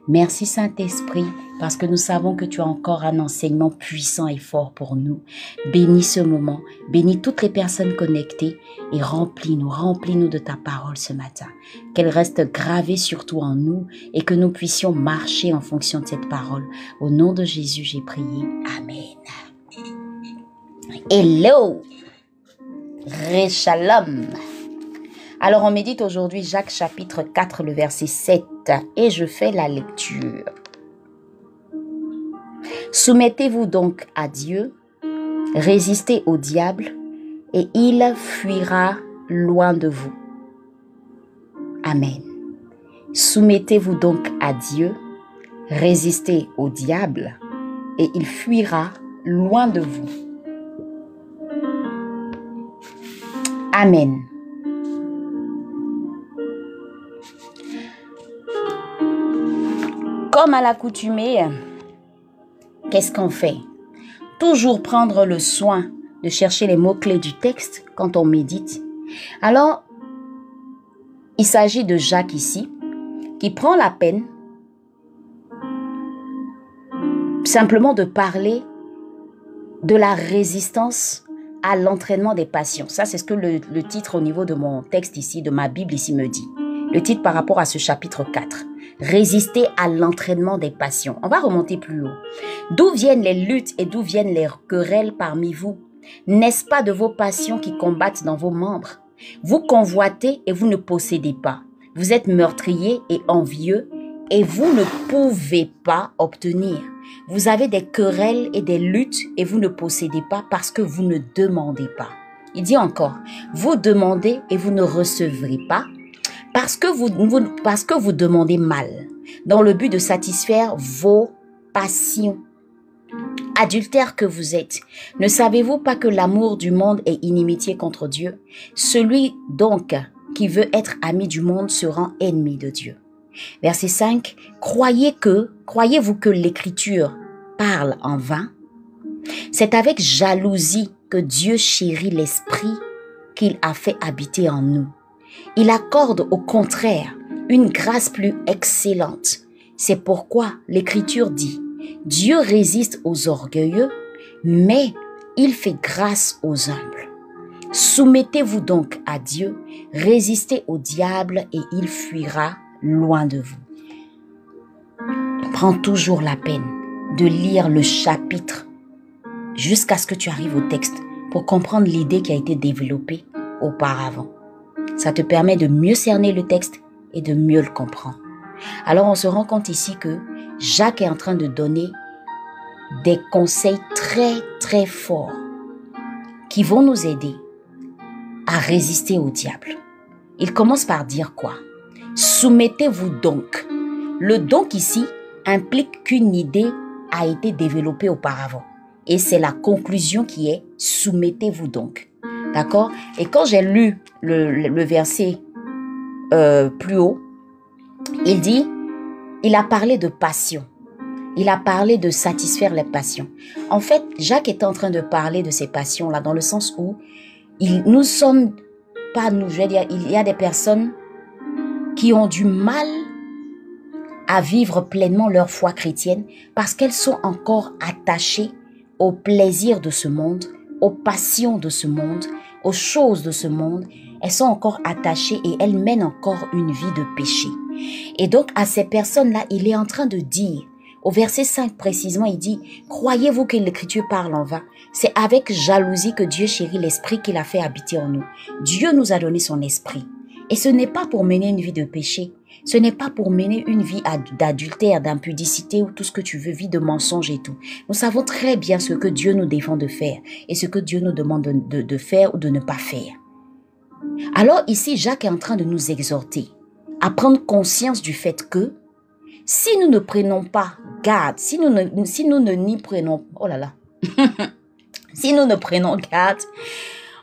Merci Saint-Esprit, parce que nous savons que tu as encore un enseignement puissant et fort pour nous. Bénis ce moment, bénis toutes les personnes connectées et remplis-nous de ta parole ce matin. Qu'elle reste gravée surtout en nous et que nous puissions marcher en fonction de cette parole. Au nom de Jésus, j'ai prié. Amen. Hello! Shalom. Alors, on médite aujourd'hui Jacques chapitre 4, le verset 7, et je fais la lecture. Soumettez-vous donc à Dieu, résistez au diable, et il fuira loin de vous. Amen. Soumettez-vous donc à Dieu, résistez au diable, et il fuira loin de vous. Amen. Comme à l'accoutumée, qu'est-ce qu'on fait? Toujours prendre le soin de chercher les mots-clés du texte quand on médite. Alors, il s'agit de Jacques ici, qui prend la peine simplement de parler de la résistance à l'entraînement des passions. Ça, c'est ce que le titre au niveau de mon texte ici, de ma Bible ici me dit. Le titre par rapport à ce chapitre 4. Résister à l'entraînement des passions. On va remonter plus haut. D'où viennent les luttes et d'où viennent les querelles parmi vous? N'est-ce pas de vos passions qui combattent dans vos membres? Vous convoitez et vous ne possédez pas. Vous êtes meurtriers et envieux et vous ne pouvez pas obtenir. Vous avez des querelles et des luttes et vous ne possédez pas parce que vous ne demandez pas. Il dit encore, vous demandez et vous ne recevrez pas parce que vous demandez mal, dans le but de satisfaire vos passions. Adultères que vous êtes, ne savez-vous pas que l'amour du monde est inimitié contre Dieu? Celui donc qui veut être ami du monde se rend ennemi de Dieu. Verset 5, croyez-vous que l'Écriture parle en vain? C'est avec jalousie que Dieu chérit l'esprit qu'il a fait habiter en nous. Il accorde au contraire une grâce plus excellente. C'est pourquoi l'Écriture dit, Dieu résiste aux orgueilleux, mais il fait grâce aux humbles. Soumettez-vous donc à Dieu, résistez au diable et il fuira loin de vous. Prends toujours la peine de lire le chapitre jusqu'à ce que tu arrives au texte pour comprendre l'idée qui a été développée auparavant. Ça te permet de mieux cerner le texte et de mieux le comprendre. Alors on se rend compte ici que Jacques est en train de donner des conseils très très forts qui vont nous aider à résister au diable. Il commence par dire quoi? Soumettez-vous donc. Le donc ici implique qu'une idée a été développée auparavant. Et c'est la conclusion qui est soumettez-vous donc. D'accord? Et quand j'ai lu le verset plus haut, il a parlé de passion. Il a parlé de satisfaire les passions. En fait, Jacques est en train de parler de ces passions-là dans le sens où nous sommes pas nous, je veux dire, il y a des personnes qui ont du mal à vivre pleinement leur foi chrétienne parce qu'elles sont encore attachées au plaisir de ce monde, aux passions de ce monde, aux choses de ce monde. Elles sont encore attachées et elles mènent encore une vie de péché. Et donc à ces personnes-là, il est en train de dire, au verset 5 précisément, il dit, croyez-vous que l'Écriture parle en vain? C'est avec jalousie que Dieu chérit l'esprit qu'il a fait habiter en nous. Dieu nous a donné son esprit. Et ce n'est pas pour mener une vie de péché. Ce n'est pas pour mener une vie d'adultère, d'impudicité ou tout ce que tu veux, vie de mensonge et tout. Nous savons très bien ce que Dieu nous défend de faire et ce que Dieu nous demande de faire ou de ne pas faire. Alors ici, Jacques est en train de nous exhorter à prendre conscience du fait que si nous ne prenons pas garde, si nous ne prenons garde,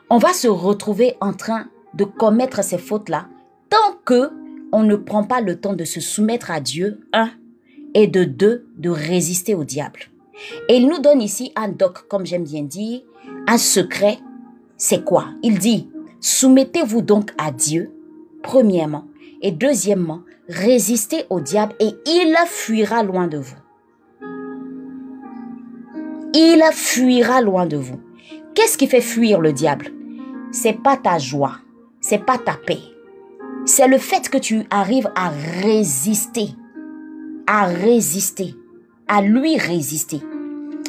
on va se retrouver en train de commettre ces fautes-là tant que on ne prend pas le temps de se soumettre à Dieu, et de deux, de résister au diable. Et il nous donne ici un doc, comme j'aime bien dire, un secret. C'est quoi? Il dit, soumettez-vous donc à Dieu, premièrement, Et deuxièmement, résistez au diable et il fuira loin de vous. Il fuira loin de vous. Qu'est-ce qui fait fuir le diable? C'est pas ta joie, c'est pas ta paix. C'est le fait que tu arrives à résister, à lui résister.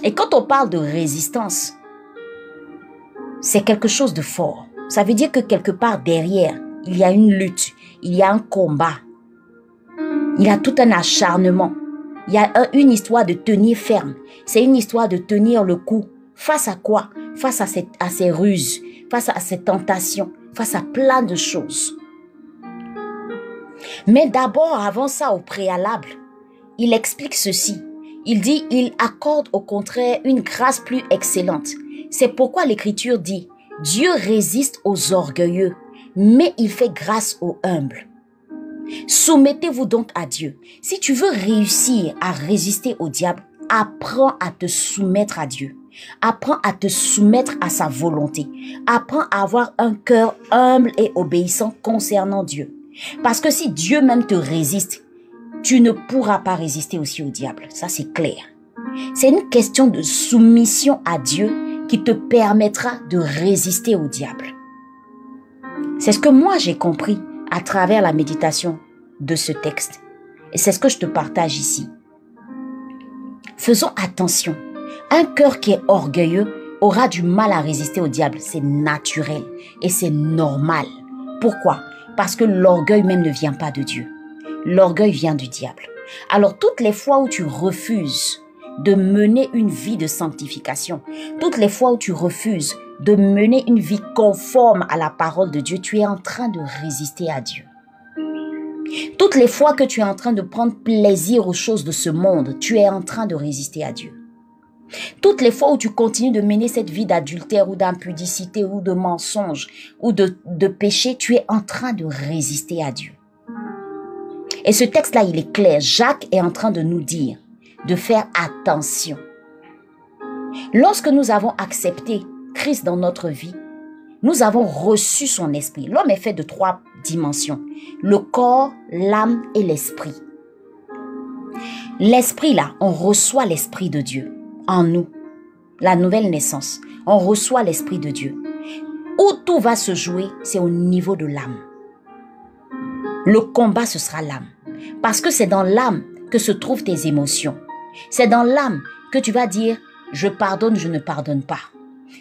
Et quand on parle de résistance, c'est quelque chose de fort. Ça veut dire que quelque part derrière, il y a une lutte, il y a un combat, il y a tout un acharnement. Il y a une histoire de tenir ferme. C'est une histoire de tenir le coup. Face à quoi? Face à ces ruses, face à ces tentations, face à plein de choses. Mais d'abord, avant ça, au préalable, il explique ceci. Il dit, il accorde au contraire une grâce plus excellente. C'est pourquoi l'Écriture dit, Dieu résiste aux orgueilleux, mais il fait grâce aux humbles. Soumettez-vous donc à Dieu. Si tu veux réussir à résister au diable, apprends à te soumettre à Dieu. Apprends à te soumettre à sa volonté. Apprends à avoir un cœur humble et obéissant concernant Dieu. Parce que si Dieu même te résiste, tu ne pourras pas résister aussi au diable. Ça, c'est clair. C'est une question de soumission à Dieu qui te permettra de résister au diable. C'est ce que moi j'ai compris à travers la méditation de ce texte. Et c'est ce que je te partage ici. Faisons attention. Un cœur qui est orgueilleux aura du mal à résister au diable. C'est naturel et c'est normal. Pourquoi? Parce que l'orgueil même ne vient pas de Dieu. L'orgueil vient du diable. Alors toutes les fois où tu refuses de mener une vie de sanctification, toutes les fois où tu refuses de mener une vie conforme à la parole de Dieu, tu es en train de résister à Dieu. Toutes les fois que tu es en train de prendre plaisir aux choses de ce monde, tu es en train de résister à Dieu. Toutes les fois où tu continues de mener cette vie d'adultère ou d'impudicité ou de mensonge ou de péché, tu es en train de résister à Dieu. Et ce texte-là, il est clair. Jacques est en train de nous dire de faire attention. Lorsque nous avons accepté Christ dans notre vie, nous avons reçu son esprit. L'homme est fait de 3 dimensions. Le corps, l'âme et l'esprit. L'esprit là, on reçoit l'esprit de Dieu en nous. La nouvelle naissance, on reçoit l'esprit de Dieu. Où tout va se jouer, c'est au niveau de l'âme. Le combat, ce sera l'âme. Parce que c'est dans l'âme que se trouvent tes émotions. C'est dans l'âme que tu vas dire, je pardonne, je ne pardonne pas.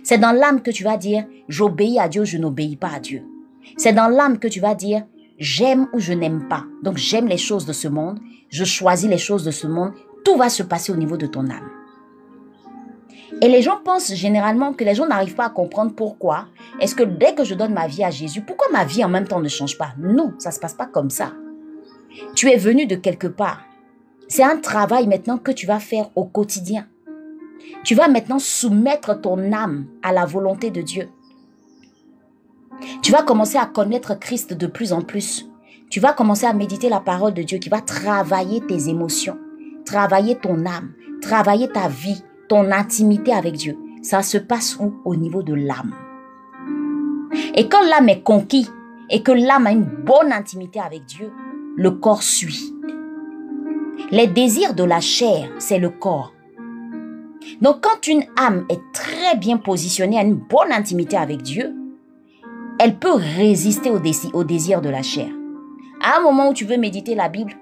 C'est dans l'âme que tu vas dire, j'obéis à Dieu, je n'obéis pas à Dieu. C'est dans l'âme que tu vas dire, j'aime ou je n'aime pas. Donc j'aime les choses de ce monde, je choisis les choses de ce monde. Tout va se passer au niveau de ton âme. Et les gens pensent généralement que les gens n'arrivent pas à comprendre pourquoi. Est-ce que dès que je donne ma vie à Jésus, pourquoi ma vie en même temps ne change pas? Non, ça ne se passe pas comme ça. Tu es venu de quelque part. C'est un travail maintenant que tu vas faire au quotidien. Tu vas maintenant soumettre ton âme à la volonté de Dieu. Tu vas commencer à connaître Christ de plus en plus. Tu vas commencer à méditer la parole de Dieu qui va travailler tes émotions, travailler ton âme, travailler ta vie, ton intimité avec Dieu. Ça se passe où? Au niveau de l'âme. Et quand l'âme est conquise et que l'âme a une bonne intimité avec Dieu, le corps suit. Les désirs de la chair, c'est le corps. Donc quand une âme est très bien positionnée, a une bonne intimité avec Dieu, elle peut résister aux désirs de la chair. À un moment où tu veux méditer la Bible,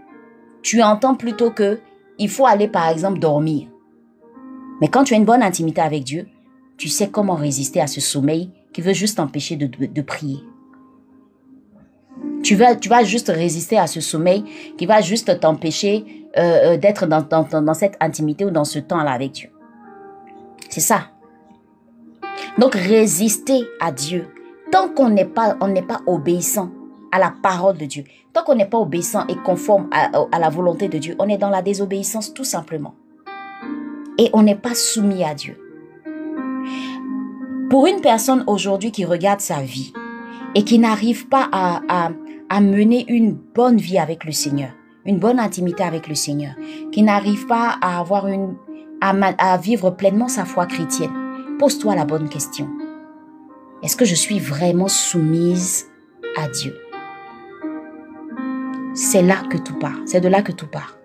tu entends plutôt que il faut aller par exemple dormir. Mais quand tu as une bonne intimité avec Dieu, tu sais comment résister à ce sommeil qui veut juste t'empêcher de prier. Tu vas juste résister à ce sommeil qui va juste t'empêcher d'être dans cette intimité ou dans ce temps-là avec Dieu. C'est ça. Donc résister à Dieu. Tant qu'on n'est pas obéissant à la parole de Dieu, tant qu'on n'est pas obéissant et conforme à la volonté de Dieu, on est dans la désobéissance tout simplement. Et on n'est pas soumis à Dieu. Pour une personne aujourd'hui qui regarde sa vie et qui n'arrive pas à mener une bonne vie avec le Seigneur, une bonne intimité avec le Seigneur, qui n'arrive pas à à vivre pleinement sa foi chrétienne, pose-toi la bonne question. Est-ce que je suis vraiment soumise à Dieu? c'est là que tout part. C'est de là que tout part.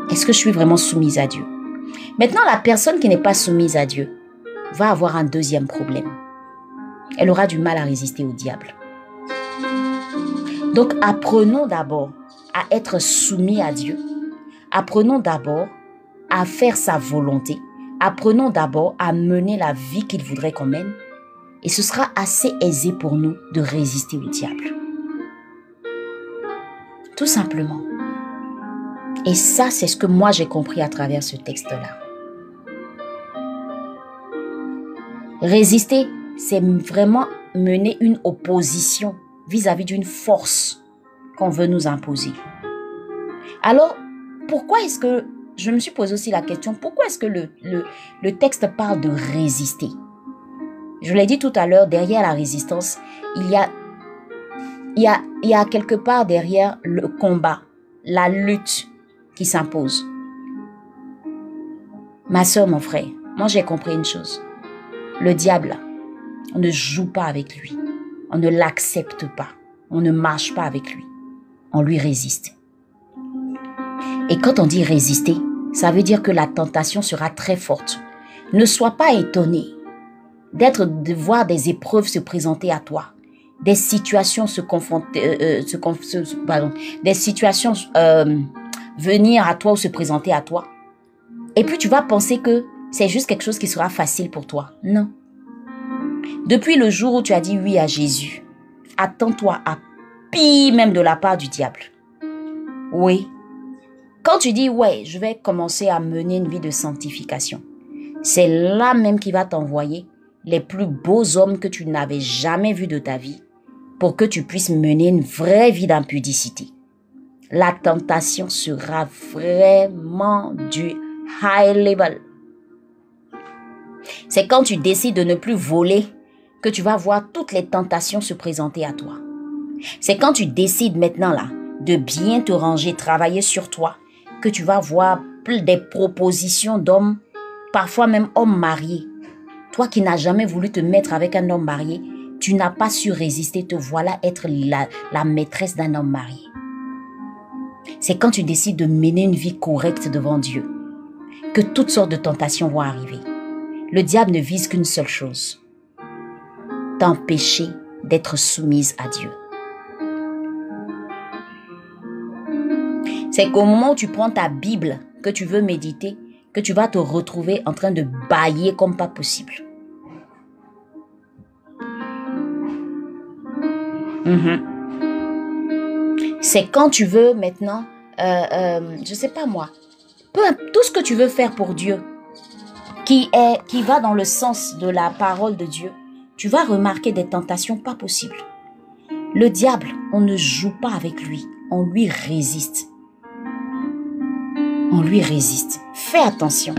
Est-ce que je suis vraiment soumise à Dieu? Maintenant, la personne qui n'est pas soumise à Dieu va avoir un deuxième problème. Elle aura du mal à résister au diable. Donc, apprenons d'abord à être soumis à Dieu. Apprenons d'abord à faire sa volonté. Apprenons d'abord à mener la vie qu'il voudrait qu'on mène. Et ce sera assez aisé pour nous de résister au diable. Tout simplement. Et ça, c'est ce que moi j'ai compris à travers ce texte-là. Résister, c'est vraiment mener une opposition vis-à-vis d'une force qu'on veut nous imposer. Alors, pourquoi est-ce que, je me suis posé aussi la question, pourquoi est-ce que le texte parle de résister? Je l'ai dit tout à l'heure, derrière la résistance, il y a quelque part derrière le combat, la lutte qui s'impose. Ma soeur, mon frère, moi j'ai compris une chose. Le diable, on ne joue pas avec lui. On ne l'accepte pas. On ne marche pas avec lui. On lui résiste. Et quand on dit résister, ça veut dire que la tentation sera très forte. Ne sois pas étonné de voir des épreuves se présenter à toi, des situations venir à toi ou se présenter à toi. Et puis tu vas penser que c'est juste quelque chose qui sera facile pour toi. Non. Depuis le jour où tu as dit oui à Jésus, attends-toi à pire même de la part du diable. Oui. Quand tu dis ouais, je vais commencer à mener une vie de sanctification, c'est là même qu'il va t'envoyer les plus beaux hommes que tu n'avais jamais vus de ta vie pour que tu puisses mener une vraie vie d'impudicité. La tentation sera vraiment du high level. C'est quand tu décides de ne plus voler que tu vas voir toutes les tentations se présenter à toi. C'est quand tu décides maintenant là de bien te ranger, travailler sur toi, que tu vas voir des propositions d'hommes, parfois même hommes mariés. Toi qui n'as jamais voulu te mettre avec un homme marié, tu n'as pas su résister, te voilà être la maîtresse d'un homme marié. C'est quand tu décides de mener une vie correcte devant Dieu que toutes sortes de tentations vont arriver. Le diable ne vise qu'une seule chose, t'empêcher d'être soumise à Dieu. C'est qu'au moment où tu prends ta Bible que tu veux méditer, que tu vas te retrouver en train de bâiller comme pas possible. C'est quand tu veux maintenant, je sais pas moi, tout ce que tu veux faire pour Dieu, qui va dans le sens de la parole de Dieu, tu vas remarquer des tentations pas possibles. Le diable, on ne joue pas avec lui, on lui résiste. On lui résiste. Fais attention.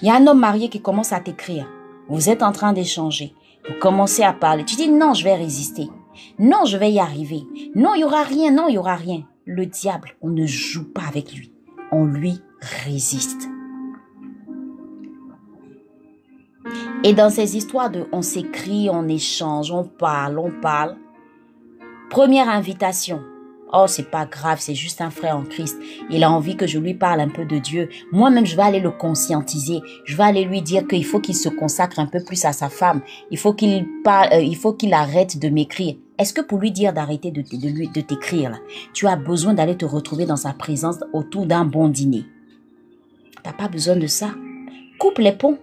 Il y a un homme marié qui commence à t'écrire. Vous êtes en train d'échanger. Vous commencez à parler. Tu dis non, je vais résister. Non, je vais y arriver. Non, il n'y aura rien. Non, il n'y aura rien. Le diable, on ne joue pas avec lui. On lui résiste. Et dans ces histoires de on s'écrit, on échange, on parle. Première invitation. Oh, c'est pas grave, c'est juste un frère en Christ. Il a envie que je lui parle un peu de Dieu. Moi-même, je vais aller le conscientiser. Je vais aller lui dire qu'il faut qu'il se consacre un peu plus à sa femme. Il faut qu'il arrête de m'écrire. Est-ce que pour lui dire d'arrêter de t'écrire, là, tu as besoin d'aller te retrouver dans sa présence autour d'un bon dîner? T'as pas besoin de ça. Coupe les ponts.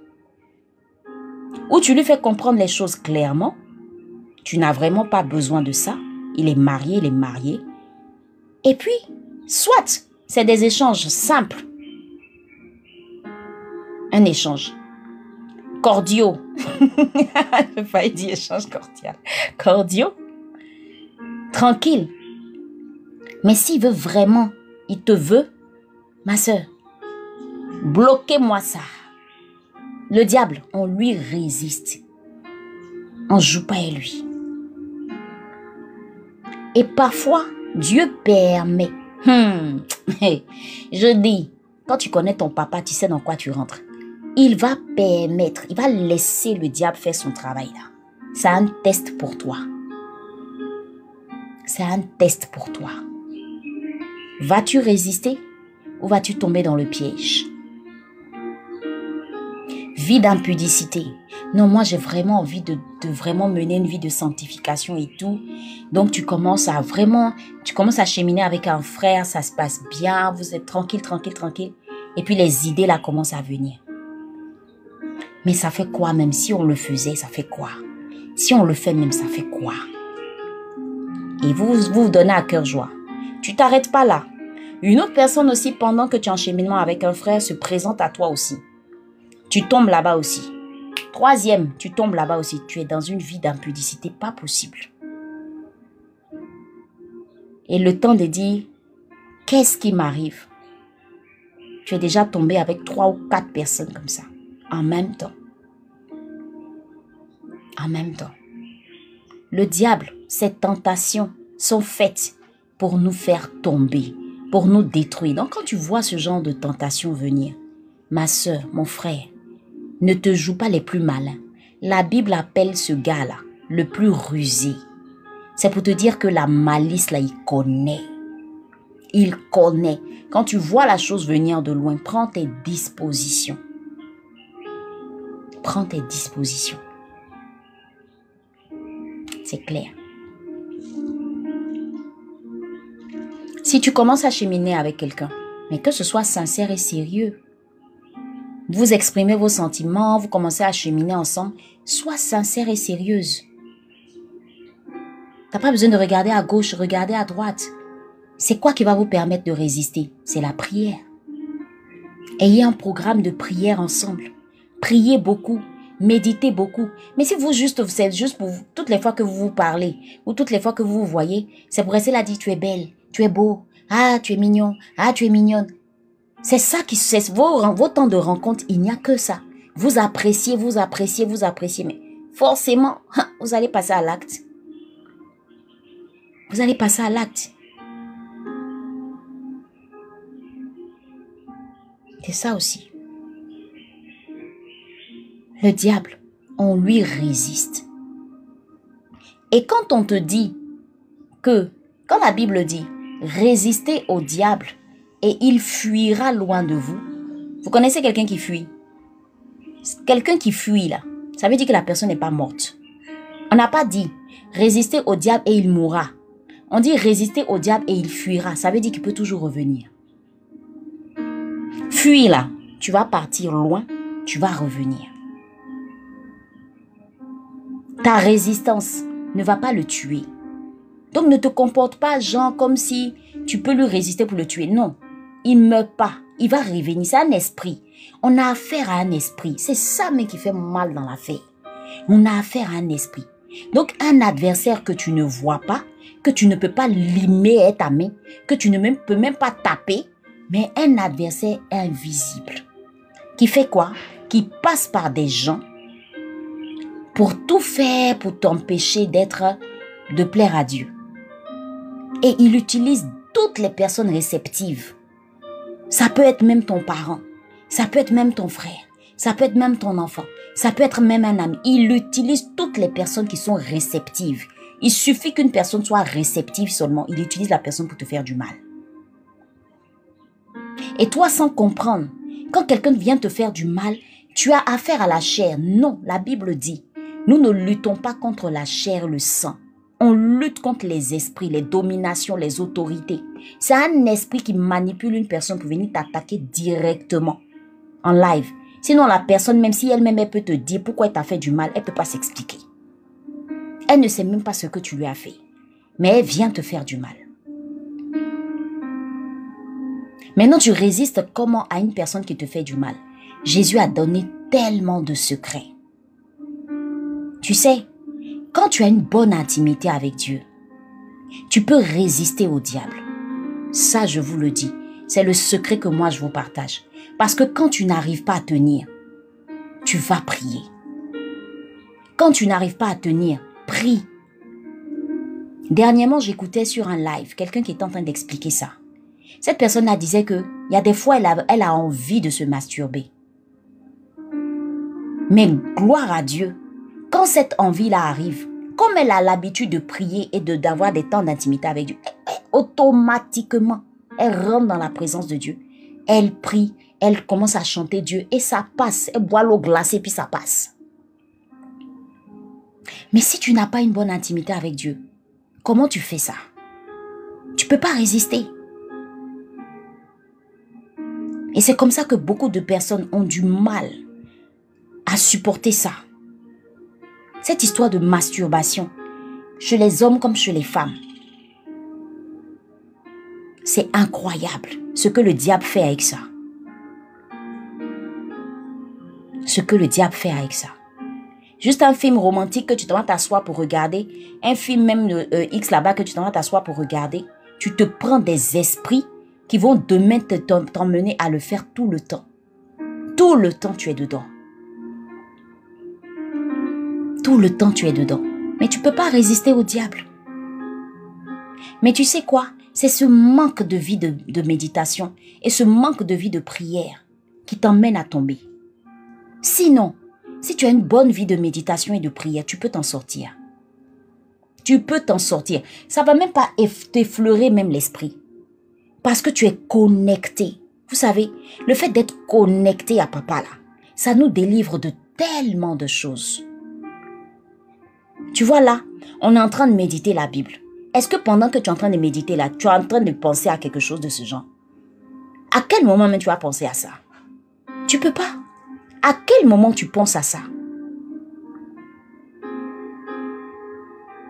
Ou tu lui fais comprendre les choses clairement. Tu n'as vraiment pas besoin de ça. Il est marié. Et puis, soit c'est des échanges simples. Un échange cordiaux. Je failli dire échange cordial. Cordiaux. Tranquille. Mais s'il veut vraiment, il te veut, ma soeur, bloquez-moi ça. Le diable, on lui résiste. On ne joue pas à lui. Et parfois, Dieu permet. Je dis, quand tu connais ton papa, tu sais dans quoi tu rentres. Il va permettre, il va laisser le diable faire son travail là. C'est un test pour toi. c'est un test pour toi. Vas-tu résister ou vas-tu tomber dans le piège? Vie d'impudicité. Non, moi j'ai vraiment envie de vraiment mener une vie de sanctification et tout. Donc tu commences à cheminer avec un frère, ça se passe bien, vous êtes tranquille. Et puis les idées là commencent à venir. Mais ça fait quoi même si on le faisait, ça fait quoi? Si on le fait même, ça fait quoi? Et vous donnez à cœur joie. Tu t'arrêtes pas là. Une autre personne aussi, pendant que tu es en cheminement avec un frère, se présente à toi aussi. Tu tombes là-bas aussi. Troisième, tu tombes là-bas aussi. Tu es dans une vie d'impudicité, pas possible. Et le temps de dire, qu'est-ce qui m'arrive? Tu es déjà tombé avec 3 ou 4 personnes comme ça, en même temps. En même temps. Le diable, ces tentations sont faites pour nous faire tomber, pour nous détruire. Donc quand tu vois ce genre de tentation venir, ma soeur, mon frère, ne te joue pas les plus malins. La Bible appelle ce gars-là le plus rusé. C'est pour te dire que la malice, là, il connaît. Il connaît. Quand tu vois la chose venir de loin, prends tes dispositions. Prends tes dispositions. C'est clair. Si tu commences à cheminer avec quelqu'un, mais que ce soit sincère et sérieux, vous exprimez vos sentiments, vous commencez à cheminer ensemble, sois sincère et sérieuse. Tu n'as pas besoin de regarder à gauche, regarder à droite. C'est quoi qui va vous permettre de résister? C'est la prière. Ayez un programme de prière ensemble. Priez beaucoup, méditez beaucoup. Mais si c'est juste pour vous, toutes les fois que vous vous parlez, ou toutes les fois que vous vous voyez, c'est pour rester là, dire tu es belle, tu es beau, ah tu es mignon, ah tu es mignonne. C'est ça qui c'est vos temps de rencontre, il n'y a que ça. Vous appréciez, mais forcément, vous allez passer à l'acte. Vous allez passer à l'acte. C'est ça aussi. Le diable, on lui résiste. Et quand on te dit quand la Bible dit, résistez au diable et il fuira loin de vous. Vous connaissez quelqu'un qui fuit? Quelqu'un qui fuit là, ça veut dire que la personne n'est pas morte. On n'a pas dit, résistez au diable et il mourra. On dit, résistez au diable et il fuira. Ça veut dire qu'il peut toujours revenir. Fuis là, tu vas partir loin, tu vas revenir. Ta résistance ne va pas le tuer. Donc ne te comporte pas genre comme si tu peux lui résister pour le tuer. Non, il ne meurt pas, il va revenir. C'est un esprit. On a affaire à un esprit. C'est ça mais qui fait mal dans l'affaire. On a affaire à un esprit. Donc un adversaire que tu ne vois pas, que tu ne peux pas limer à ta main, que tu ne peux même pas taper, mais un adversaire invisible. Qui fait quoi? Qui passe par des gens pour tout faire pour t'empêcher de plaire à Dieu. Et il utilise toutes les personnes réceptives. Ça peut être même ton parent, ça peut être même ton frère, ça peut être même ton enfant, ça peut être même un ami. Il utilise toutes les personnes qui sont réceptives. Il suffit qu'une personne soit réceptive seulement, il utilise la personne pour te faire du mal. Et toi, sans comprendre, quand quelqu'un vient te faire du mal, tu as affaire à la chair. Non, la Bible dit, nous ne luttons pas contre la chair, le sang. On lutte contre les esprits, les dominations, les autorités. C'est un esprit qui manipule une personne pour venir t'attaquer directement, en live. Sinon, la personne, même si elle-même, elle peut te dire pourquoi elle t'a fait du mal, elle ne peut pas s'expliquer. Elle ne sait même pas ce que tu lui as fait. Mais elle vient te faire du mal. Maintenant, tu résistes comment à une personne qui te fait du mal? Jésus a donné tellement de secrets. Tu sais, quand tu as une bonne intimité avec Dieu, tu peux résister au diable. Ça, je vous le dis, c'est le secret que moi je vous partage. Parce que quand tu n'arrives pas à tenir, tu vas prier. Quand tu n'arrives pas à tenir, prie. Dernièrement, j'écoutais sur un live quelqu'un qui était en train d'expliquer ça. Cette personne-là disait qu'il y a des fois, elle a envie de se masturber. Mais gloire à Dieu, quand cette envie-là arrive, comme elle a l'habitude de prier et d'avoir des temps d'intimité avec Dieu, automatiquement, elle rentre dans la présence de Dieu. Elle prie, elle commence à chanter Dieu et ça passe. Elle boit l'eau glacée puis ça passe. Mais si tu n'as pas une bonne intimité avec Dieu, comment tu fais ça? Tu ne peux pas résister. Et c'est comme ça que beaucoup de personnes ont du mal à supporter ça. Cette histoire de masturbation, chez les hommes comme chez les femmes, c'est incroyable ce que le diable fait avec ça. Ce que le diable fait avec ça. Juste un film romantique que tu t'en vas t'asseoir pour regarder, un film même X là-bas que tu t'en vas t'asseoir pour regarder, tu te prends des esprits qui vont demain t'emmener à le faire tout le temps. Tout le temps tu es dedans. Tout le temps tu es dedans. Mais tu ne peux pas résister au diable. Mais tu sais quoi? C'est ce manque de vie de méditation et ce manque de vie de prière qui t'emmène à tomber. Sinon, si tu as une bonne vie de méditation et de prière, tu peux t'en sortir. Tu peux t'en sortir. Ça ne va même pas t'effleurer même l'esprit. Parce que tu es connecté. Vous savez, le fait d'être connecté à papa là, ça nous délivre de tellement de choses. Tu vois là, on est en train de méditer la Bible. Est-ce que pendant que tu es en train de méditer là, tu es en train de penser à quelque chose de ce genre? À quel moment même tu vas penser à ça? Tu peux pas. À quel moment tu penses à ça?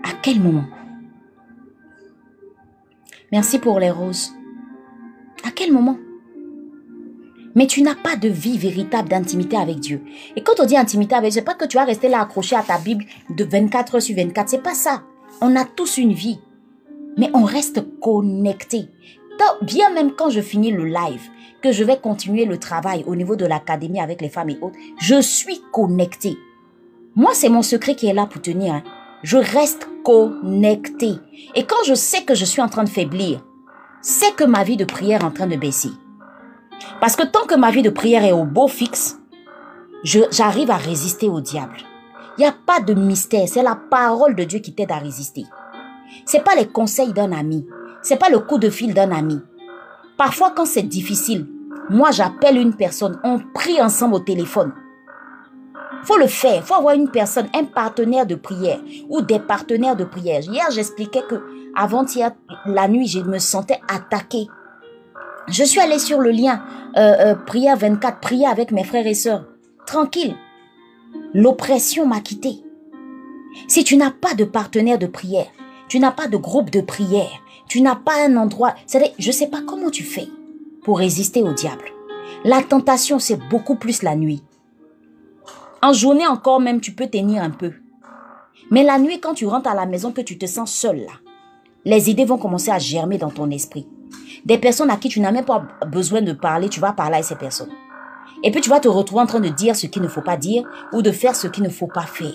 À quel moment? Merci pour les roses. À quel moment? Mais tu n'as pas de vie véritable d'intimité avec Dieu. Et quand on dit intimité avec Dieu, c'est pas que tu vas rester là accroché à ta Bible de 24 heures sur 24. C'est pas ça. On a tous une vie. Mais on reste connecté. Bien même quand je finis le live, que je vais continuer le travail au niveau de l'académie avec les femmes et autres, je suis connecté. Moi, c'est mon secret qui est là pour tenir. Hein. Je reste connecté. Et quand je sais que je suis en train de faiblir, c'est que ma vie de prière est en train de baisser. Parce que tant que ma vie de prière est au beau fixe, j'arrive à résister au diable. Il n'y a pas de mystère. C'est la parole de Dieu qui t'aide à résister. Ce n'est pas les conseils d'un ami. Ce n'est pas le coup de fil d'un ami. Parfois, quand c'est difficile, moi, j'appelle une personne. On prie ensemble au téléphone. Il faut le faire. Il faut avoir une personne, un partenaire de prière ou des partenaires de prière. Hier, j'expliquais que avant-hier, la nuit, je me sentais attaquée. Je suis allée sur le lien prière 24, prier avec mes frères et sœurs. Tranquille. L'oppression m'a quitté. Si tu n'as pas de partenaire de prière, tu n'as pas de groupe de prière, tu n'as pas un endroit, c'est-à-dire, je ne sais pas comment tu fais pour résister au diable. La tentation, c'est beaucoup plus la nuit. En journée encore même, tu peux tenir un peu. Mais la nuit, quand tu rentres à la maison, que tu te sens seul là, les idées vont commencer à germer dans ton esprit. Des personnes à qui tu n'as même pas besoin de parler, tu vas parler à ces personnes. Et puis tu vas te retrouver en train de dire ce qu'il ne faut pas dire ou de faire ce qu'il ne faut pas faire.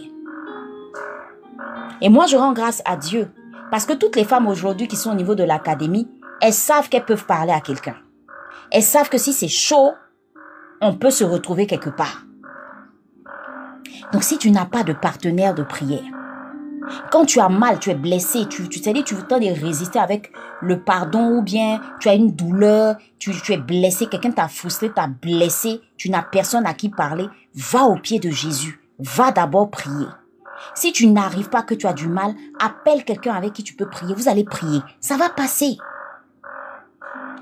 Et moi, je rends grâce à Dieu parce que toutes les femmes aujourd'hui qui sont au niveau de l'académie, elles savent qu'elles peuvent parler à quelqu'un. Elles savent que si c'est chaud, on peut se retrouver quelque part. Donc si tu n'as pas de partenaire de prière, quand tu as mal, tu es blessé, tu veux tenter de résister avec le pardon ou bien tu as une douleur, tu es blessé, quelqu'un t'a frustré, t'a blessé, tu n'as personne à qui parler, va au pied de Jésus, va d'abord prier. Si tu n'arrives pas, que tu as du mal, appelle quelqu'un avec qui tu peux prier, vous allez prier, ça va passer.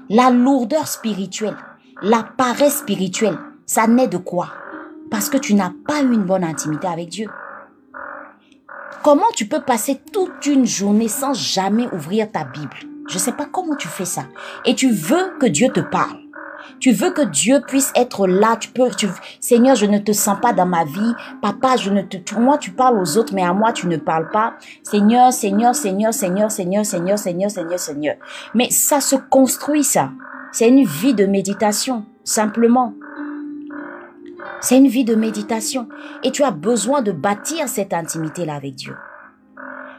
La lourdeur spirituelle, la paresse spirituelle, ça naît de quoi? Parce que tu n'as pas eu une bonne intimité avec Dieu. Comment tu peux passer toute une journée sans jamais ouvrir ta Bible? Je ne sais pas comment tu fais ça. Et tu veux que Dieu te parle. Tu veux que Dieu puisse être là. Seigneur, je ne te sens pas dans ma vie. Papa, moi, tu parles aux autres, mais à moi, tu ne parles pas. Seigneur, Seigneur, Seigneur, Seigneur, Seigneur, Seigneur, Seigneur, Seigneur, Seigneur. Mais ça se construit, ça. C'est une vie de méditation, simplement. C'est une vie de méditation. Et tu as besoin de bâtir cette intimité-là avec Dieu.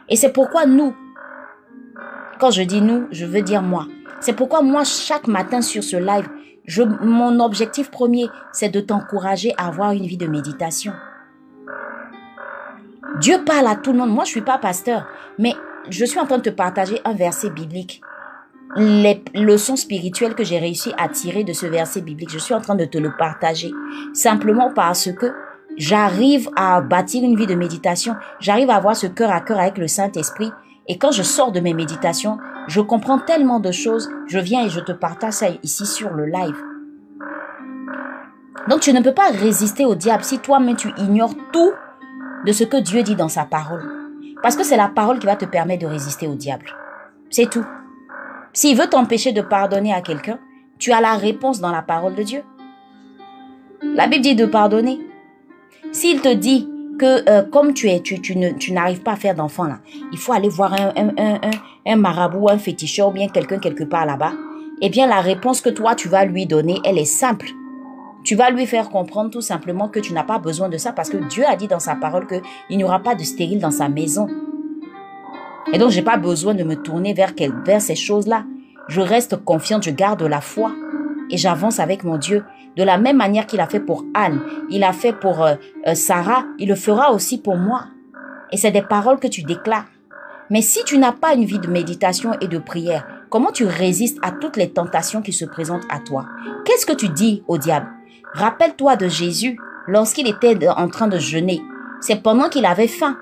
Et c'est pourquoi nous, quand je dis nous, je veux dire moi. C'est pourquoi moi, chaque matin sur ce live, mon objectif premier, c'est de t'encourager à avoir une vie de méditation. Dieu parle à tout le monde. Moi, je ne suis pas pasteur, mais je suis en train de te partager un verset biblique. Les leçons spirituelles que j'ai réussi à tirer de ce verset biblique, je suis en train de te le partager. Simplement parce que j'arrive à bâtir une vie de méditation. J'arrive à avoir ce cœur à cœur avec le Saint-Esprit. Et quand je sors de mes méditations, je comprends tellement de choses. Je viens et je te partage ça ici sur le live. Donc, tu ne peux pas résister au diable si toi-même tu ignores tout de ce que Dieu dit dans sa parole. Parce que c'est la parole qui va te permettre de résister au diable. C'est tout. S'il veut t'empêcher de pardonner à quelqu'un, tu as la réponse dans la parole de Dieu. La Bible dit de pardonner. S'il te dit que comme tu n'arrives pas à faire d'enfant là, il faut aller voir un marabout, un féticheur ou bien quelqu'un quelque part là-bas, eh bien la réponse que toi tu vas lui donner, elle est simple. Tu vas lui faire comprendre tout simplement que tu n'as pas besoin de ça parce que Dieu a dit dans sa parole qu'il n'y aura pas de stérile dans sa maison. Et donc, je n'ai pas besoin de me tourner vers ces choses-là. Je reste confiante, je garde la foi et j'avance avec mon Dieu. De la même manière qu'il a fait pour Anne, il a fait pour Sarah, il le fera aussi pour moi. Et c'est des paroles que tu déclares. Mais si tu n'as pas une vie de méditation et de prière, comment tu résistes à toutes les tentations qui se présentent à toi? Qu'est-ce que tu dis au diable? Rappelle-toi de Jésus lorsqu'il était en train de jeûner. C'est pendant qu'il avait faim.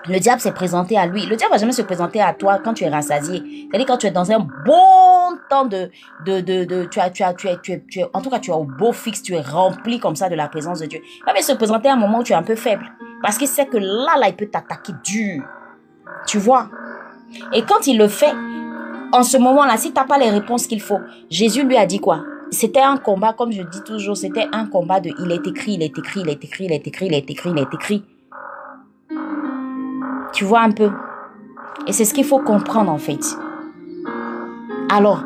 Le diable s'est présenté à lui. Le diable va jamais se présenter à toi quand tu es rassasié. C'est-à-dire quand tu es dans un bon temps en tout cas, tu es au beau fixe, tu es rempli comme ça de la présence de Dieu. Il va même se présenter à un moment où tu es un peu faible. Parce qu'il sait que là, il peut t'attaquer dur. Tu vois? Et quand il le fait, en ce moment-là, si tu n'as pas les réponses qu'il faut, Jésus lui a dit quoi? C'était un combat, comme je dis toujours, c'était un combat de il est écrit, il est écrit, il est écrit, il est écrit, il est écrit, il est écrit. Tu vois un peu? Et c'est ce qu'il faut comprendre en fait. Alors,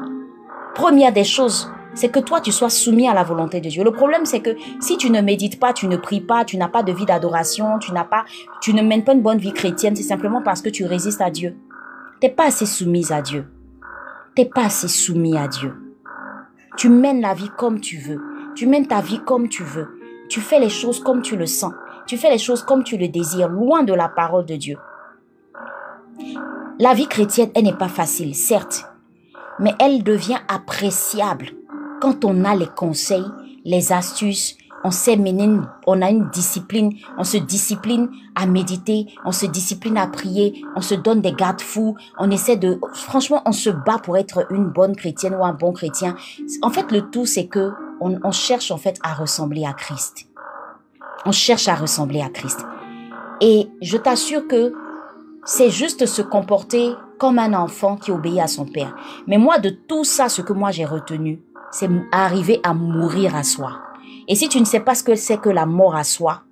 première des choses, c'est que toi, tu sois soumis à la volonté de Dieu. Le problème, c'est que si tu ne médites pas, tu ne pries pas, tu n'as pas de vie d'adoration, tu ne mènes pas une bonne vie chrétienne, c'est simplement parce que tu résistes à Dieu. Tu n'es pas assez soumise à Dieu. Tu n'es pas assez soumis à Dieu. Tu mènes la vie comme tu veux. Tu mènes ta vie comme tu veux. Tu fais les choses comme tu le sens. Tu fais les choses comme tu le désires, loin de la parole de Dieu. La vie chrétienne, elle n'est pas facile, certes, mais elle devient appréciable quand on a les conseils, les astuces, on sait mener, on a une discipline, on se discipline à méditer, on se discipline à prier, on se donne des garde-fous, franchement, on se bat pour être une bonne chrétienne ou un bon chrétien. En fait, le tout, c'est que on cherche en fait à ressembler à Christ. On cherche à ressembler à Christ. Et je t'assure que c'est juste se comporter comme un enfant qui obéit à son père. Mais moi, de tout ça, ce que moi j'ai retenu, c'est arriver à mourir à soi. Et si tu ne sais pas ce que c'est que la mort à soi,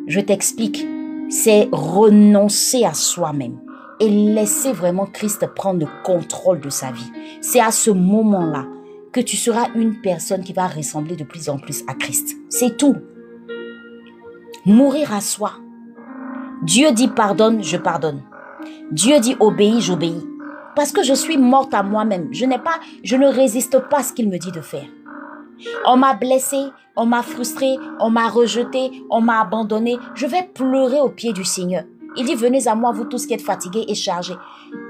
je t'explique. C'est renoncer à soi-même et laisser vraiment Christ prendre le contrôle de sa vie. C'est à ce moment-là que tu seras une personne qui va ressembler de plus en plus à Christ. C'est tout. Mourir à soi. Dieu dit pardonne, je pardonne. Dieu dit obéis, j'obéis. Parce que je suis morte à moi-même. Je ne résiste pas à ce qu'il me dit de faire. On m'a blessé, on m'a frustré, on m'a rejeté, on m'a abandonné. Je vais pleurer aux pieds du Seigneur. Il dit, venez à moi, vous tous qui êtes fatigués et chargés.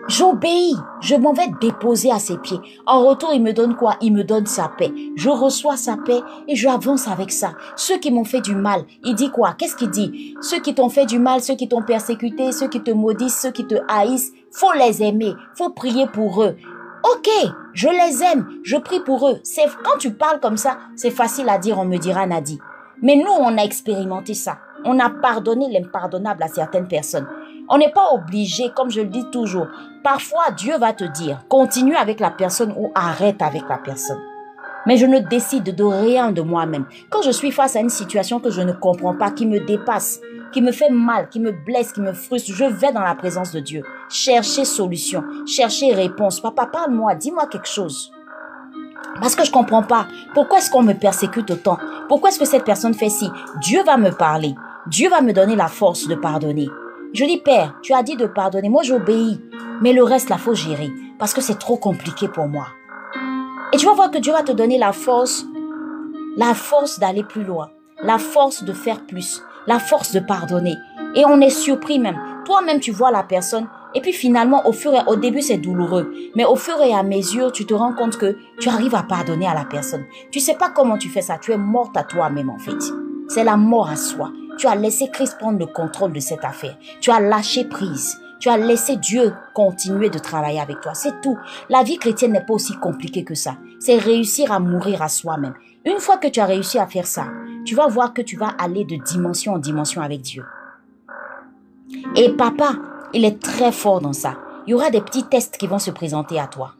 J'obéis, je m'en vais déposer à ses pieds. En retour, il me donne quoi? Il me donne sa paix. Je reçois sa paix et j'avance avec ça. Ceux qui m'ont fait du mal, il dit quoi? Qu'est-ce qu'il dit? Ceux qui t'ont fait du mal, ceux qui t'ont persécuté, ceux qui te maudissent, ceux qui te haïssent, faut les aimer, faut prier pour eux. Ok, je les aime, je prie pour eux. Quand tu parles comme ça, c'est facile à dire, on me dira Nadi. Mais nous, on a expérimenté ça. On a pardonné l'impardonnable à certaines personnes. On n'est pas obligé, comme je le dis toujours. Parfois, Dieu va te dire, continue avec la personne ou arrête avec la personne. Mais je ne décide de rien de moi-même. Quand je suis face à une situation que je ne comprends pas, qui me dépasse, qui me fait mal, qui me blesse, qui me frustre, je vais dans la présence de Dieu. Chercher solution, chercher réponse. Papa, parle-moi, dis-moi quelque chose. Parce que je ne comprends pas. Pourquoi est-ce qu'on me persécute autant? Pourquoi est-ce que cette personne fait ci? Dieu va me parler. Dieu va me donner la force de pardonner. Je dis, Père, tu as dit de pardonner. Moi, j'obéis. Mais le reste, là, faut gérer. Parce que c'est trop compliqué pour moi. Et tu vas voir que Dieu va te donner la force d'aller plus loin. La force de faire plus. La force de pardonner. Et on est surpris même. Toi-même, tu vois la personne. Et puis finalement, au début, c'est douloureux. Mais au fur et à mesure, tu te rends compte que tu arrives à pardonner à la personne. Tu sais pas comment tu fais ça. Tu es morte à toi-même, en fait. C'est la mort à soi. Tu as laissé Christ prendre le contrôle de cette affaire. Tu as lâché prise. Tu as laissé Dieu continuer de travailler avec toi. C'est tout. La vie chrétienne n'est pas aussi compliquée que ça. C'est réussir à mourir à soi-même. Une fois que tu as réussi à faire ça, tu vas voir que tu vas aller de dimension en dimension avec Dieu. Et papa, il est très fort dans ça. Il y aura des petits tests qui vont se présenter à toi.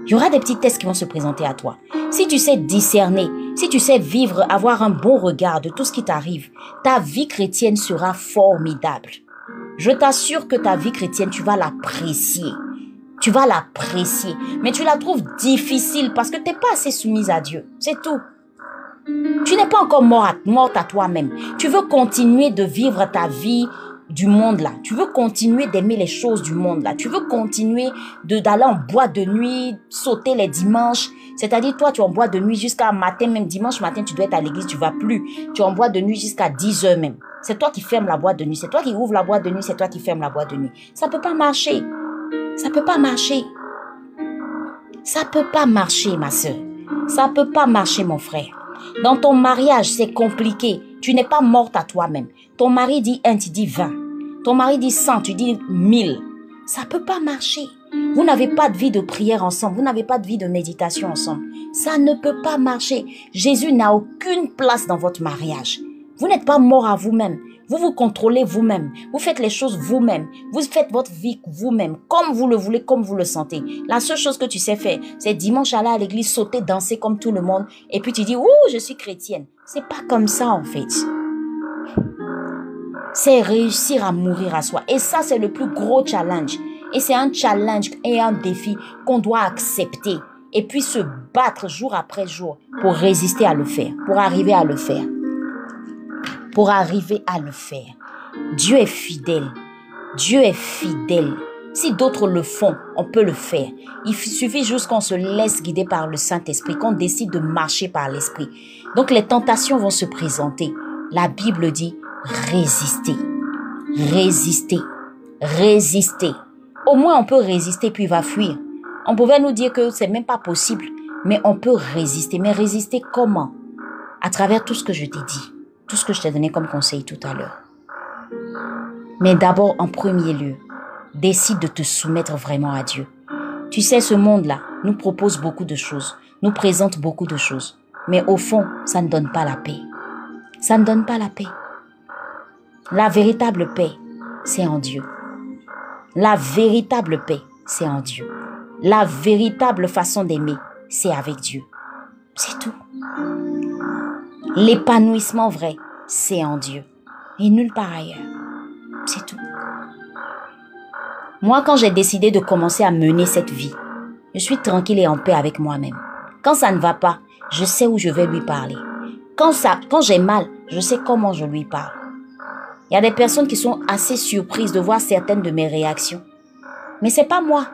Il y aura des petits tests qui vont se présenter à toi. Si tu sais discerner, si tu sais vivre, avoir un bon regard de tout ce qui t'arrive, ta vie chrétienne sera formidable. Je t'assure que ta vie chrétienne, tu vas l'apprécier. Tu vas l'apprécier. Mais tu la trouves difficile parce que tu n'es pas assez soumise à Dieu. C'est tout. Tu n'es pas encore morte à toi-même. Tu veux continuer de vivre ta vie du monde là. Tu veux continuer d'aimer les choses du monde là. Tu veux continuer d'aller en boîte de nuit, sauter les dimanches. C'est-à-dire toi, tu es en boîte de nuit jusqu'à matin, même dimanche matin, tu dois être à l'église, tu vas plus. Tu es en boîte de nuit jusqu'à 10 heures même. C'est toi qui fermes la boîte de nuit. C'est toi qui ouvres la boîte de nuit. C'est toi qui fermes la boîte de nuit. Ça peut pas marcher. Ça peut pas marcher. Ça peut pas marcher, ma soeur. Ça peut pas marcher, mon frère. Dans ton mariage, c'est compliqué. Tu n'es pas morte à toi-même. Ton mari dit 1, tu dis 20. Ton mari dit 100, tu dis 1000. Ça peut pas marcher. Vous n'avez pas de vie de prière ensemble. Vous n'avez pas de vie de méditation ensemble. Ça ne peut pas marcher. Jésus n'a aucune place dans votre mariage. Vous n'êtes pas mort à vous-même. Vous vous contrôlez vous-même. Vous faites les choses vous-même. Vous faites votre vie vous-même, comme vous le voulez, comme vous le sentez. La seule chose que tu sais faire, c'est dimanche aller à l'église, sauter, danser comme tout le monde. Et puis tu dis, ouh, je suis chrétienne. C'est pas comme ça en fait. C'est réussir à mourir à soi. Et ça, c'est le plus gros challenge. Et c'est un challenge et un défi qu'on doit accepter. Et puis se battre jour après jour pour résister à le faire, pour arriver à le faire. Pour arriver à le faire. Dieu est fidèle. Dieu est fidèle. Si d'autres le font, on peut le faire. Il suffit juste qu'on se laisse guider par le Saint-Esprit, qu'on décide de marcher par l'Esprit. Donc les tentations vont se présenter. La Bible dit résister. Résister. Résister. Au moins on peut résister puis il va fuir. On pouvait nous dire que c'est même pas possible. Mais on peut résister. Mais résister comment? À travers tout ce que je t'ai dit. Tout ce que je t'ai donné comme conseil tout à l'heure. Mais d'abord, en premier lieu, décide de te soumettre vraiment à Dieu. Tu sais, ce monde-là nous propose beaucoup de choses, nous présente beaucoup de choses. Mais au fond, ça ne donne pas la paix. Ça ne donne pas la paix. La véritable paix, c'est en Dieu. La véritable paix, c'est en Dieu. La véritable façon d'aimer, c'est avec Dieu. C'est tout. L'épanouissement vrai, c'est en Dieu. Et nulle part ailleurs. C'est tout. Moi, quand j'ai décidé de commencer à mener cette vie, je suis tranquille et en paix avec moi-même. Quand ça ne va pas, je sais où je vais lui parler. Quand j'ai mal, je sais comment je lui parle. Il y a des personnes qui sont assez surprises de voir certaines de mes réactions. Mais c'est pas moi.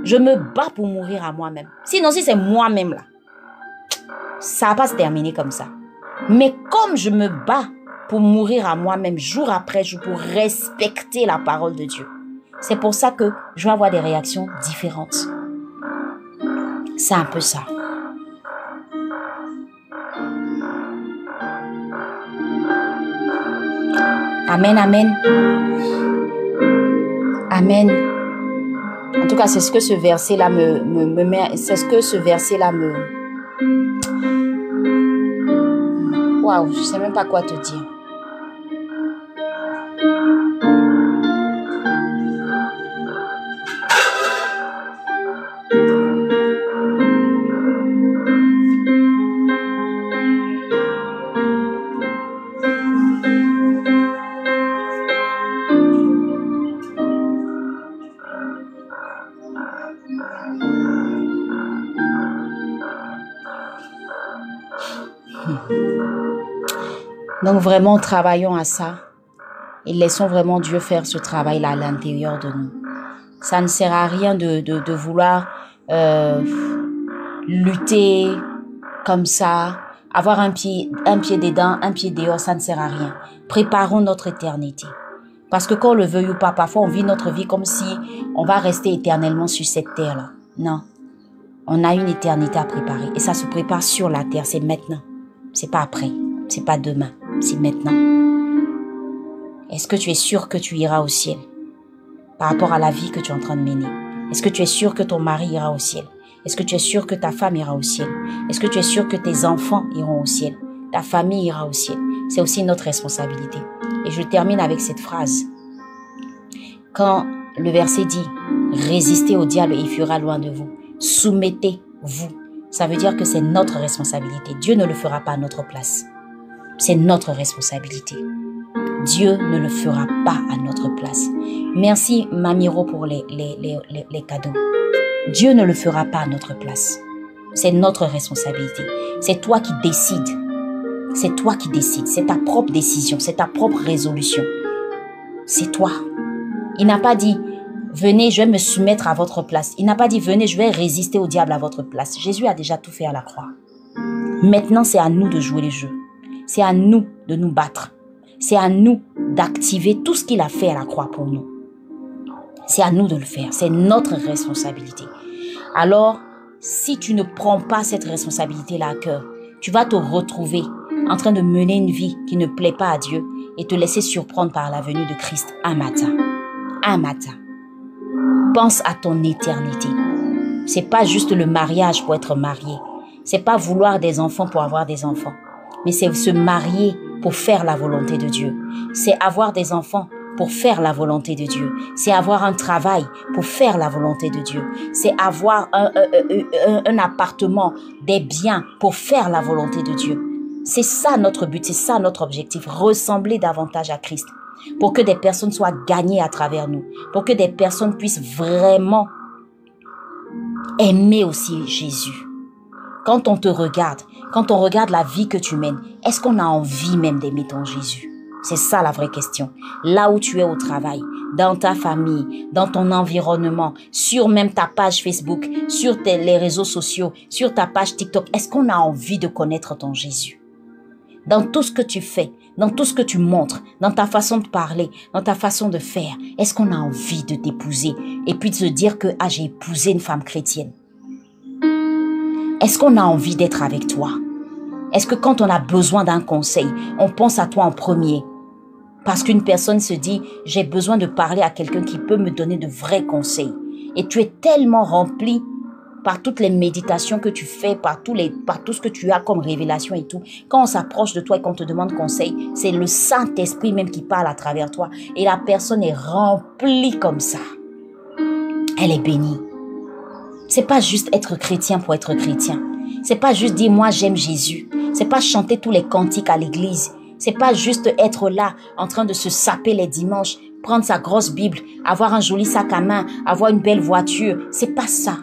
Je me bats pour mourir à moi-même. Sinon, si c'est moi-même là, ça va pas se terminer comme ça. Mais comme je me bats pour mourir à moi-même jour après jour, pour respecter la parole de Dieu, c'est pour ça que je vais avoir des réactions différentes. C'est un peu ça. Amen, amen. Amen. En tout cas, c'est ce que ce verset-là me met. C'est ce que ce verset-là me... Waouh, je sais même pas quoi te dire. Donc vraiment, travaillons à ça et laissons vraiment Dieu faire ce travail-là à l'intérieur de nous. Ça ne sert à rien de vouloir lutter comme ça, avoir un pied dedans, un pied dehors, ça ne sert à rien. Préparons notre éternité. Parce que qu'on le veuille ou pas, parfois on vit notre vie comme si on va rester éternellement sur cette terre-là. Non. On a une éternité à préparer. Et ça se prépare sur la terre. C'est maintenant. C'est pas après. C'est pas demain. C'est maintenant. Est-ce que tu es sûr que tu iras au ciel par rapport à la vie que tu es en train de mener? Est-ce que tu es sûr que ton mari ira au ciel? Est-ce que tu es sûr que ta femme ira au ciel? Est-ce que tu es sûr que tes enfants iront au ciel? Ta famille ira au ciel? C'est aussi notre responsabilité. Et je termine avec cette phrase. Quand le verset dit « Résistez au diable et il fuira loin de vous. Soumettez-vous », ça veut dire que c'est notre responsabilité. Dieu ne le fera pas à notre place. C'est notre responsabilité. Dieu ne le fera pas à notre place. Merci Mamiro pour les cadeaux. Dieu ne le fera pas à notre place. C'est notre responsabilité. C'est toi qui décides. C'est toi qui décides. C'est ta propre décision. C'est ta propre résolution. C'est toi. Il n'a pas dit, venez, je vais me soumettre à votre place. Il n'a pas dit, venez, je vais résister au diable à votre place. Jésus a déjà tout fait à la croix. Maintenant, c'est à nous de jouer les jeux. C'est à nous de nous battre. C'est à nous d'activer tout ce qu'il a fait à la croix pour nous. C'est à nous de le faire. C'est notre responsabilité. Alors, si tu ne prends pas cette responsabilité-là à cœur, tu vas te retrouver en train de mener une vie qui ne plaît pas à Dieu et te laisser surprendre par la venue de Christ un matin. Un matin. Pense à ton éternité. C'est pas juste le mariage pour être marié. C'est pas vouloir des enfants pour avoir des enfants. Mais c'est se marier pour faire la volonté de Dieu. C'est avoir des enfants pour faire la volonté de Dieu. C'est avoir un travail pour faire la volonté de Dieu. C'est avoir un appartement, des biens pour faire la volonté de Dieu. C'est ça notre but, c'est ça notre objectif. Ressembler davantage à Christ. Pour que des personnes soient gagnées à travers nous. Pour que des personnes puissent vraiment aimer aussi Jésus. Quand on te regarde, quand on regarde la vie que tu mènes, est-ce qu'on a envie même d'aimer ton Jésus? C'est ça la vraie question. Là où tu es au travail, dans ta famille, dans ton environnement, sur même ta page Facebook, sur les réseaux sociaux, sur ta page TikTok, est-ce qu'on a envie de connaître ton Jésus? Dans tout ce que tu fais, dans tout ce que tu montres, dans ta façon de parler, dans ta façon de faire, est-ce qu'on a envie de t'épouser et puis de se dire que j'ai épousé une femme chrétienne? Est-ce qu'on a envie d'être avec toi? Est-ce que quand on a besoin d'un conseil, on pense à toi en premier? Parce qu'une personne se dit, j'ai besoin de parler à quelqu'un qui peut me donner de vrais conseils. Et tu es tellement rempli par toutes les méditations que tu fais, par tout ce que tu as comme révélation et tout. Quand on s'approche de toi et qu'on te demande conseil, c'est le Saint-Esprit même qui parle à travers toi. Et la personne est remplie comme ça. Elle est bénie. C'est pas juste être chrétien pour être chrétien. C'est pas juste dire moi j'aime Jésus. C'est pas chanter tous les cantiques à l'église. C'est pas juste être là en train de se saper les dimanches, prendre sa grosse Bible, avoir un joli sac à main, avoir une belle voiture. C'est pas ça.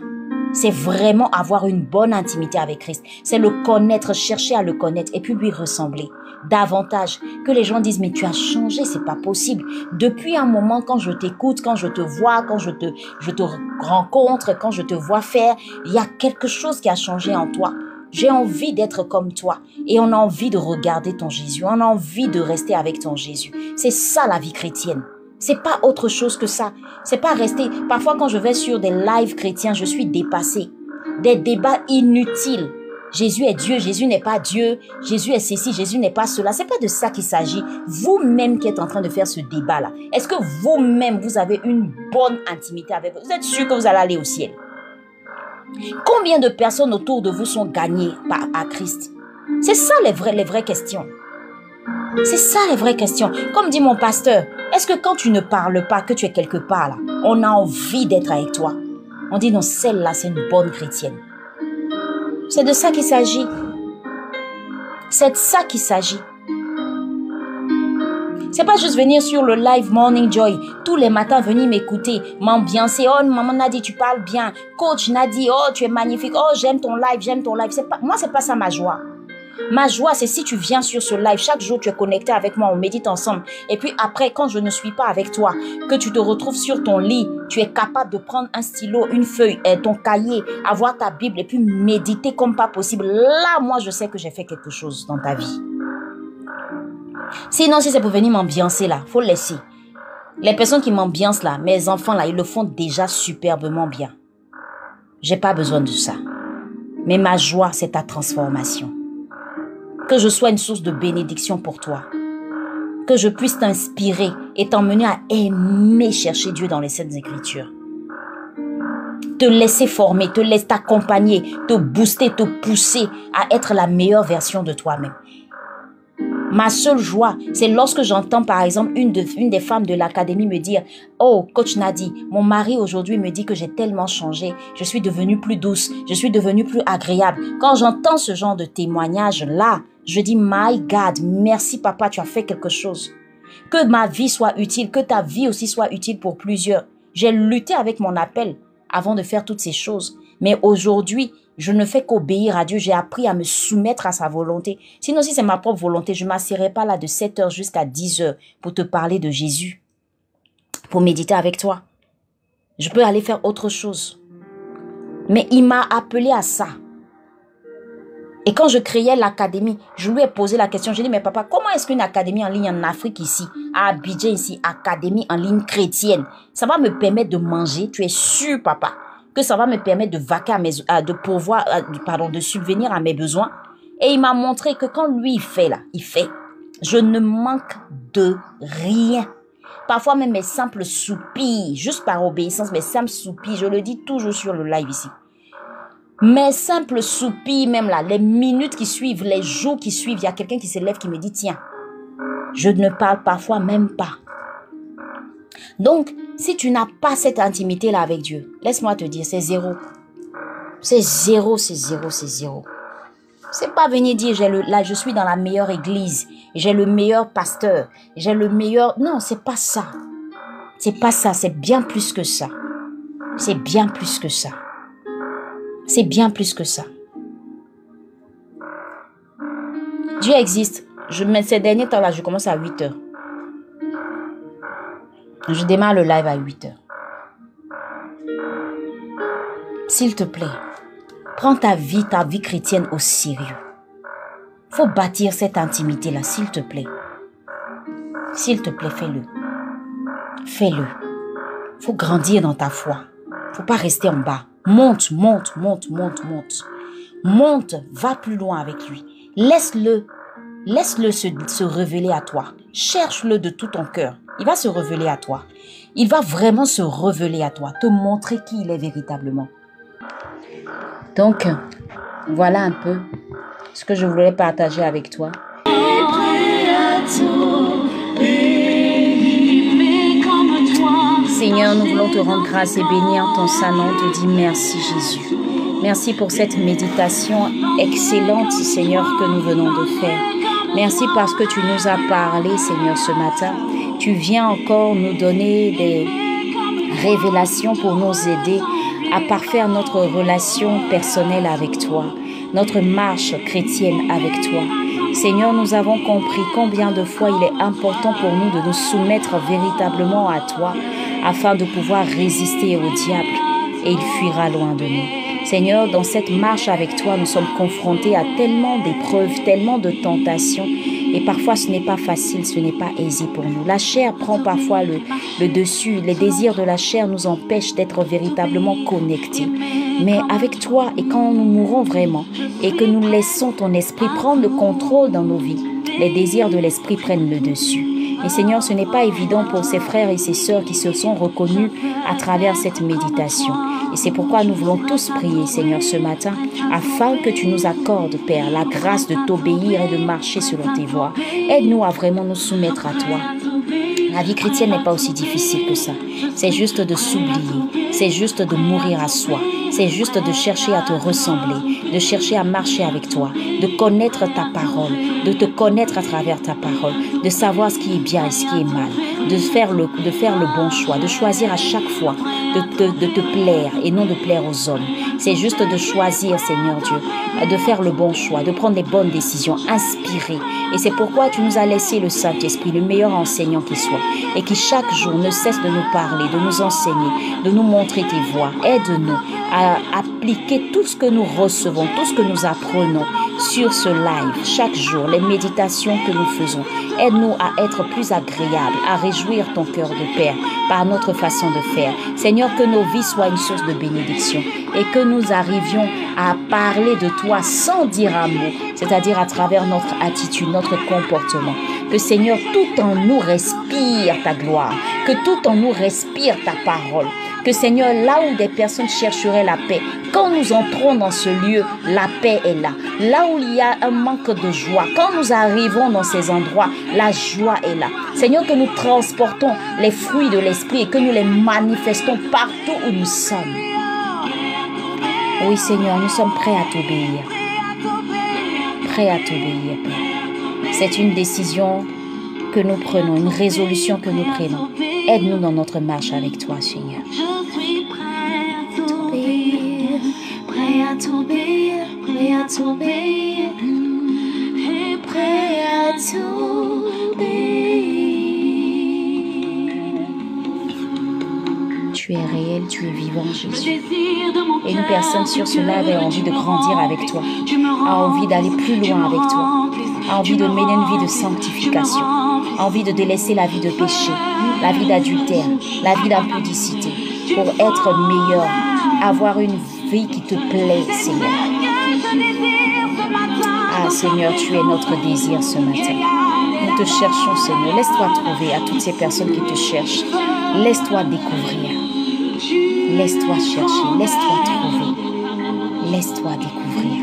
C'est vraiment avoir une bonne intimité avec Christ. C'est le connaître, chercher à le connaître et puis lui ressembler davantage. Que les gens disent mais tu as changé, c'est pas possible. Depuis un moment, quand je t'écoute, quand je te vois, quand je te rencontre, quand je te vois faire, il y a quelque chose qui a changé en toi. J'ai envie d'être comme toi et on a envie de regarder ton Jésus, on a envie de rester avec ton Jésus. C'est ça la vie chrétienne. C'est pas autre chose que ça. C'est pas rester. Parfois quand je vais sur des lives chrétiens, je suis dépassée. Des débats inutiles. Jésus est Dieu, Jésus n'est pas Dieu. Jésus est ceci, Jésus n'est pas cela. C'est pas de ça qu'il s'agit. Vous-même qui êtes en train de faire ce débat-là, est-ce que vous-même vous avez une bonne intimité avec vous? Vous êtes sûr que vous allez aller au ciel? Combien de personnes autour de vous sont gagnées à Christ? C'est ça les vraies questions. C'est ça les vraies questions. Comme dit mon pasteur, est-ce que quand tu ne parles pas, que tu es quelque part là, on a envie d'être avec toi? On dit non, celle-là c'est une bonne chrétienne. C'est de ça qu'il s'agit. C'est de ça qu'il s'agit. C'est pas juste venir sur le live Morning Joy, tous les matins venir m'écouter, m'ambiancer. Oh, maman Nadi, tu parles bien. Coach Nadi, oh, tu es magnifique. Oh, j'aime ton live, j'aime ton live. Moi, c'est pas ça ma joie. Ma joie, c'est si tu viens sur ce live, chaque jour tu es connecté avec moi, on médite ensemble. Et puis après, quand je ne suis pas avec toi, que tu te retrouves sur ton lit, tu es capable de prendre un stylo, une feuille, ton cahier, avoir ta Bible et puis méditer comme pas possible. Là, moi, je sais que j'ai fait quelque chose dans ta vie. Sinon, si c'est pour venir m'ambiancer là, faut le laisser. Les personnes qui m'ambiancent là, mes enfants là, ils le font déjà superbement bien. J'ai pas besoin de ça. Mais ma joie, c'est ta transformation. Que je sois une source de bénédiction pour toi. Que je puisse t'inspirer et t'emmener à aimer chercher Dieu dans les Saintes Écritures. Te laisser former, te laisser t'accompagner, te booster, te pousser à être la meilleure version de toi-même. Ma seule joie, c'est lorsque j'entends par exemple une des femmes de l'académie me dire « Oh, coach Nadi, mon mari aujourd'hui me dit que j'ai tellement changé, je suis devenue plus douce, je suis devenue plus agréable. » Quand j'entends ce genre de témoignage-là, je dis « My God, merci papa, tu as fait quelque chose. » Que ma vie soit utile, que ta vie aussi soit utile pour plusieurs. J'ai lutté avec mon appel avant de faire toutes ces choses. Mais aujourd'hui, je ne fais qu'obéir à Dieu. J'ai appris à me soumettre à sa volonté. Sinon, si c'est ma propre volonté, je ne m'assierai pas là de 7h jusqu'à 10h pour te parler de Jésus, pour méditer avec toi. Je peux aller faire autre chose. Mais il m'a appelé à ça. Et quand je créais l'académie, je lui ai posé la question. J'ai dit, mais papa, comment est-ce qu'une académie en ligne en Afrique ici, à Abidjan ici, académie en ligne chrétienne, ça va me permettre de manger? Tu es sûr, papa, que ça va me permettre de vaquer à de subvenir à mes besoins? Et il m'a montré que quand lui, il fait. Je ne manque de rien. Parfois même mes simples soupirs, juste par obéissance, mes simples soupirs, je le dis toujours sur le live ici. Mes simples soupirs, même là, les minutes qui suivent, les jours qui suivent, il y a quelqu'un qui se lève qui me dit, tiens, je ne parle parfois même pas. Donc, si tu n'as pas cette intimité-là avec Dieu, laisse-moi te dire, c'est zéro. C'est zéro, c'est zéro, c'est zéro. C'est pas venir dire, là, je suis dans la meilleure église, j'ai le meilleur pasteur, j'ai le meilleur... Non, c'est pas ça. C'est pas ça, c'est bien plus que ça. C'est bien plus que ça. C'est bien plus que ça. Dieu existe. Ces derniers temps-là, je commence à 8h. Je démarre le live à 8h. S'il te plaît, prends ta vie chrétienne au sérieux. Faut bâtir cette intimité-là, s'il te plaît. S'il te plaît, fais-le. Fais-le. Faut grandir dans ta foi. Faut pas rester en bas. Monte, monte, monte, monte, monte. Monte, va plus loin avec lui. Laisse-le se révéler à toi. Cherche-le de tout ton cœur. Il va se révéler à toi. Il va vraiment se révéler à toi, te montrer qui il est véritablement. Donc, voilà un peu ce que je voulais partager avec toi. Seigneur, nous voulons te rendre grâce et bénir ton Saint-Nom. Te dire merci Jésus. Merci pour cette méditation excellente, Seigneur, que nous venons de faire. Merci parce que tu nous as parlé, Seigneur, ce matin. Tu viens encore nous donner des révélations pour nous aider à parfaire notre relation personnelle avec toi, notre marche chrétienne avec toi. Seigneur, nous avons compris combien de fois il est important pour nous de nous soumettre véritablement à toi afin de pouvoir résister au diable et il fuira loin de nous. Seigneur, dans cette marche avec toi, nous sommes confrontés à tellement d'épreuves, tellement de tentations et parfois ce n'est pas facile, ce n'est pas aisé pour nous. La chair prend parfois le dessus, les désirs de la chair nous empêchent d'être véritablement connectés. Mais avec toi et quand nous mourons vraiment et que nous laissons ton esprit prendre le contrôle dans nos vies, les désirs de l'esprit prennent le dessus. Et Seigneur, ce n'est pas évident pour ces frères et ces sœurs qui se sont reconnus à travers cette méditation. Et c'est pourquoi nous voulons tous prier, Seigneur, ce matin, afin que tu nous accordes, Père, la grâce de t'obéir et de marcher selon tes voies. Aide-nous à vraiment nous soumettre à toi. La vie chrétienne n'est pas aussi difficile que ça. C'est juste de s'oublier. C'est juste de mourir à soi. C'est juste de chercher à te ressembler, de chercher à marcher avec toi, de connaître ta parole, de te connaître à travers ta parole, de savoir ce qui est bien et ce qui est mal, de faire le bon choix, de choisir à chaque fois de te plaire et non de plaire aux hommes. C'est juste de choisir, Seigneur Dieu, de faire le bon choix, de prendre les bonnes décisions, inspirées. Et c'est pourquoi tu nous as laissé le Saint-Esprit, le meilleur enseignant qui soit, et qui chaque jour ne cesse de nous parler, de nous enseigner, de nous montrer tes voies. Aide-nous à appliquer tout ce que nous recevons, tout ce que nous apprenons sur ce live, chaque jour, les méditations que nous faisons. Aide-nous à être plus agréables, à réjouir ton cœur de Père par notre façon de faire. Seigneur, que nos vies soient une source de bénédiction et que nous arrivions à parler de toi sans dire un mot, c'est-à-dire à travers notre attitude, notre comportement. Que Seigneur, tout en nous respire ta gloire, que tout en nous respire ta parole. Que Seigneur, là où des personnes chercheraient la paix, quand nous entrons dans ce lieu, la paix est là. Là où il y a un manque de joie, quand nous arrivons dans ces endroits, la joie est là. Seigneur, que nous transportons les fruits de l'esprit et que nous les manifestons partout où nous sommes. Oui Seigneur, nous sommes prêts à t'obéir. Prêts à t'obéir, Père. C'est une décision que nous prenons, une résolution que nous prenons. Aide-nous dans notre marche avec toi, Seigneur. Je suis prêt à t'obéir, prêt à t'obéir, prêt à t'obéir, et prêt à t'obéir. Tu es réel, tu es vivant, Jésus. Et une personne sur ce live a envie de grandir avec toi, a envie d'aller plus loin avec toi, a envie de mener une vie de sanctification, a envie de délaisser la vie de péché, la vie d'adultère, la vie d'impudicité, pour être meilleur, avoir une vie qui te plaît, Seigneur. Ah, Seigneur, tu es notre désir ce matin. Nous te cherchons, Seigneur. Laisse-toi trouver à toutes ces personnes qui te cherchent. Laisse-toi découvrir. Laisse-toi chercher. Laisse-toi trouver. Laisse-toi découvrir.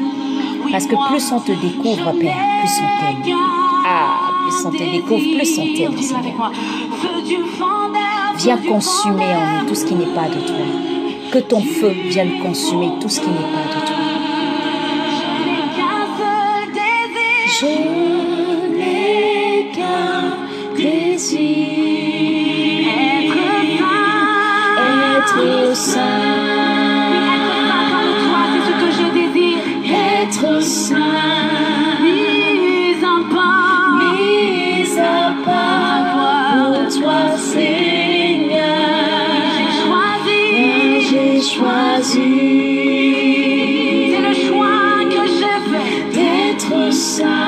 Parce que plus on te découvre, Père, plus on t'aime. Ah, plus on te découvre, plus on t'aime, Seigneur. Viens consumer en nous tout ce qui n'est pas de toi. Que ton feu vienne consumer tout ce qui n'est pas de toi. Je n'ai qu'un désir, être saint. C'est ce que je désire. Être saint, mis à part pour toi, Seigneur. J'ai choisi. C'est le choix que j'ai fait d'être saint.